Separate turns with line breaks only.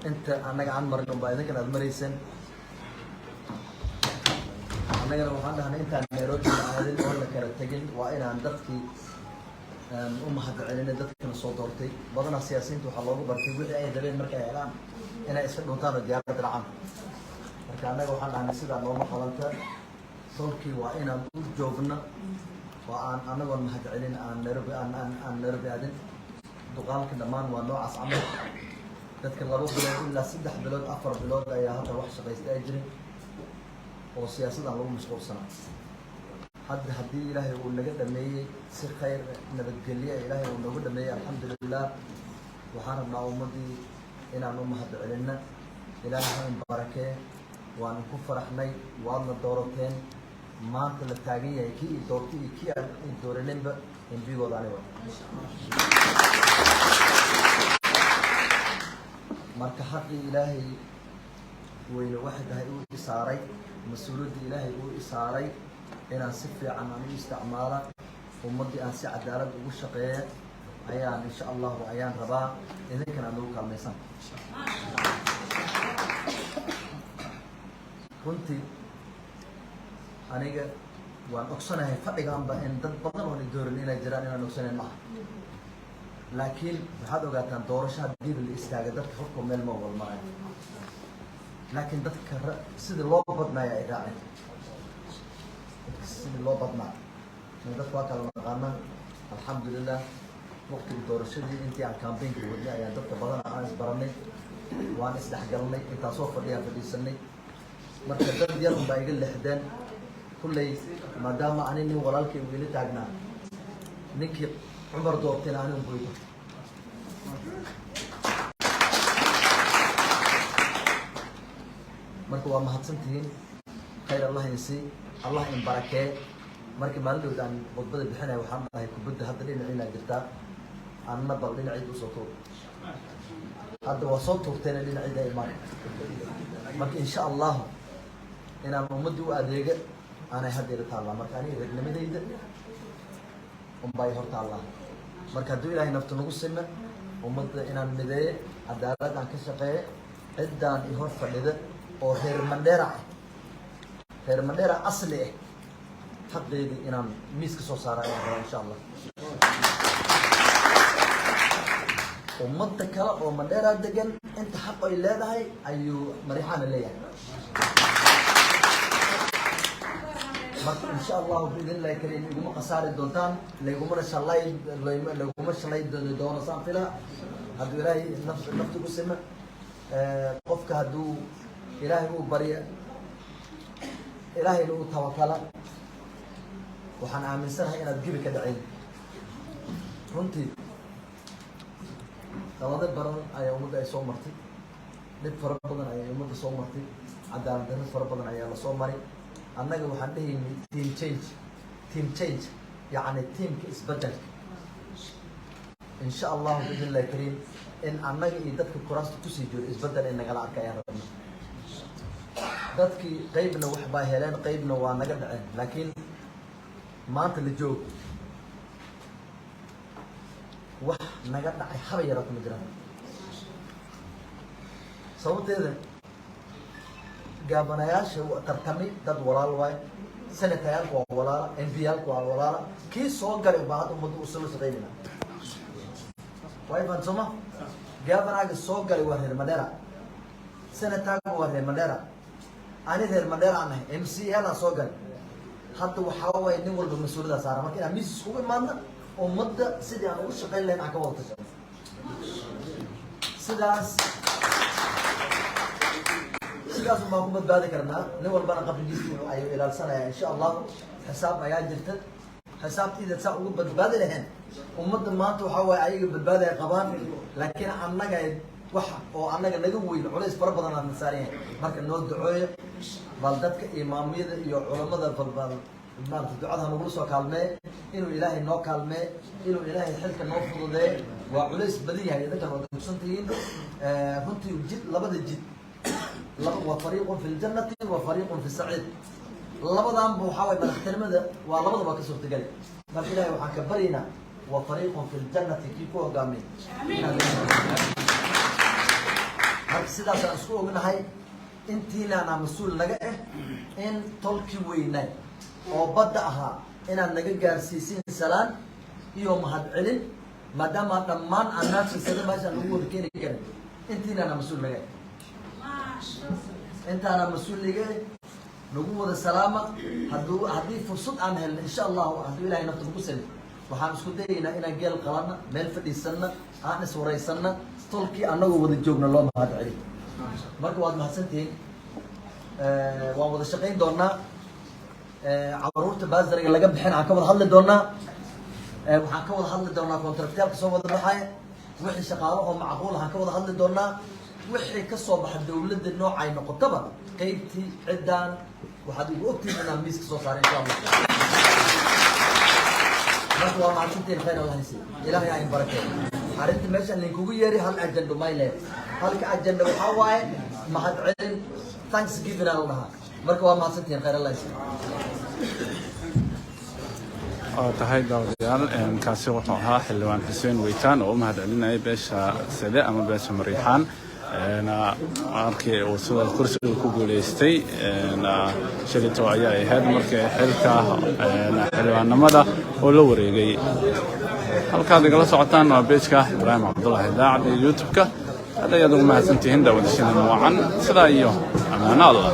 أنت أنا عن مرة بعدين كنا مريسن أنا كنا وحنا أنت نيروبي هذه ولا كانت تجين وأنا عندك حد علينا دتك كنا صوتورتي بدنا سياسيين وحلوه بركي ولا أي دليل مركز إعلام أنا اسمه نوتان الديارة العام مركز أنا وحنا عن سيد الله ما خلنته صوتي وأنا جوفنا وأنا قلنا حد علينا أن نيروبي هذه دقالك دمان ونوع عمل دتك الغرب بلاد إلا 6 بلاد 4 بلاد أي هذا وحش رئيس أجري وسياسة الله مشغول سنة حد إلهي ونجد مي سير خير نبتجليه إلهي ونجد مي الحمد لله وحنا بنعومدي إن عم هاد علينا إلهي مباركة وأن كفر حني وأن الدورتين ما تلتاجيه كي دورتي كي الدورين بنجي وضعني marka xaqi ilaahay weyne waxda ay u isaaray mas'uuliyadda ilaahay u isaaray inaan si fiican aan u isticmaalo ummadii aan si cadaalad ugu shaqeeyo ayaan insha Allah ayaan rabaa idinkana aan ugu kalmaysan runtii aniga waan ogsanahay fadhigaanba in dad badan oo dooran inay jiraan inaan ogsanayn ma لكن هذا قاعد دورشها دير الاستاجة ده حكم الموضوع معي لكن ده سيد اللوبط ما يعرف سيد اللوبط ما ده واقع المقامة الحمد لله وقت الدورشة دي أنت على الكامبينج ودي يعني ده بدنا عايز برامج وأنا استحقرني أنت صوف ليها في السنة مركز ده ديالهم بايقل لحدان كل ما دام عني ورالك ويلي تاجنا نكيب عمر دوبتين عنهم بيضا marka waa mahadsantihiin khayr Allah insi Allah in barakee markii maalin aan wadada bixinay waxaan dhahay kubadda hadda dhinacina jirta anna bal dhinacii u soo tuur hadda waa soo tuurteen dhinacii imaan marka insha Allah inaan ummaddu u adeega aanay hadda taala marka aniga ragnimadayda bay horta Allah marka haduu Ilaahay nafta nagu sima ummadda inaan mideeyo cadaalad aan ka shaqeeyo ciddaan i hor fadhida oo heer mandera asli ah xaqeedii inaan miiska soo saarayo insha Allah ummadda kale oo mandera degan inta xaq ay leedahay ayuu marixana leeyahay marka insha Allah biidin la kariim iguma qasaari doontaan laguma shalay doono saanfila haduu Ilaahay nafta ku sima qofka haduu إلهي هو بريء إلهي هو توكل وحنا عامل سنة إن تجيب كذا عين رنتي تواضع برا أي يوم ده يسوم مرتي نتفرق بدن أي يوم ده يسوم مرتي عدالة نتفرق بدن أي الله صوم مري أنا جو حده تيم تشينج يعني تيم كإسبدل إن شاء الله بإذن الله الكريم إن أنا إذا كراس تسيجور إسبدل إنك على أركان ربنا dadkii qaybna wax baa heleen qaybna waa naga dhaceen laakiin maanta la joog wax naga dhacay haba yarato ma jiraan sababteeda gaabanayaasha tartami dad walaal waay senatayaalku waa walaala MPyaalku waa walaala kii soo galay baa hadda ummadda u soo shaqeynayna way baan soma gaabanaaga soo galay waa reer Mandera senataagu waa reer Mandera أنا ذا المدير عنه MC أنا صاقل حتى وحاول نقول بالمسؤول ده صار ما كنا ميس هو مانا ومدة سيدي أنا وش قال لنا عقبال تجار سداس ما هو مد بعد كرنا نقول بنا قبل جيسي أيوة إلى السنة إن شاء الله حساب ما يجرت حساب إذا تساوي بدبادل هن ومدة ما تحاول أيوة بدبادل قبان لكن عنا قاعد waxa oo anaga naga weyn culays fara badan aan saareen marka noo duceeyo bal dadka imaamiyada iyo culimada balbal maanta ducada nagu soo kaalmee inuu Ilaahay noo kaalmee inuu Ilaahay xilka noo fududeeyo waa culays badan yahay dadka wada tusantayeen runtii jid labada jid laba waa fariiqun fil jannati wa fariiqun fis sa'id labadan buu xaway madaxtinimada waa labadaba ka soo tagay marka Ilaahay waxaan ka barina wa fariiqun fil jannati ki ku hogaamay sidaas aan isku ognahay intiina aan mas'uul naga in tolki weynay oo badda ahaa inaan naga gaarsiisin salaan iyo mahad celin maadaama dhammaan aan naafisada meeshaan lagu wada keeni karin intiina aan mas'uul naga intaana mas'uul naga nagu wada salaama haddii fursad aan helno insha Allah haddii ilaahay nafta ku saliyo waxaan isku dayaynaa inaan geel qabanna meel fadhiisanna aan is waraysanna tolkii anagoo wada joogna loo mahad celin marka waad mahadsantihiin waan wada shaqayn doonaa caruurta baasariga laga bixin aan ka wada hadli doonaa waxaan ka wada hadli doonaa kontraktyaalka soo wada baxaya wixii shaqaalo oo macquul aan ka wada hadli doonaa wixii ka soo baxa dawladda noocay noqotaba qaybtii ciddaan waxaad igu ogtihiin inaan miiska soo saaro insha Allah marka waa mahadsantihiin khayr Allah haysi ilaahay aan barakeeyo arrinta meeshaan linkugu yeeri hal ajando mayle halka ajando waxaa waaye mahad celin thanksgiving aan u dhahaa marka waa mahadsantihiin khayr Allah haysi
tahay daawadayaal kaasi wuxuu ahaa xildhibaan xuseen weytaan oo u mahad celinayay beesha sade ama beesha mariixaan markii uu sida kursiga ku guuleystay shirito ayaa ahayd markii xilka xildhibaannimada oo la wareegay halkaad igala socotaan waa beejka Ibraahim Cabdullaahi Daacad ee YouTube-ka ayaad ugu mahadsantihiin daawadashada noocan sidaa iyo amaano Allah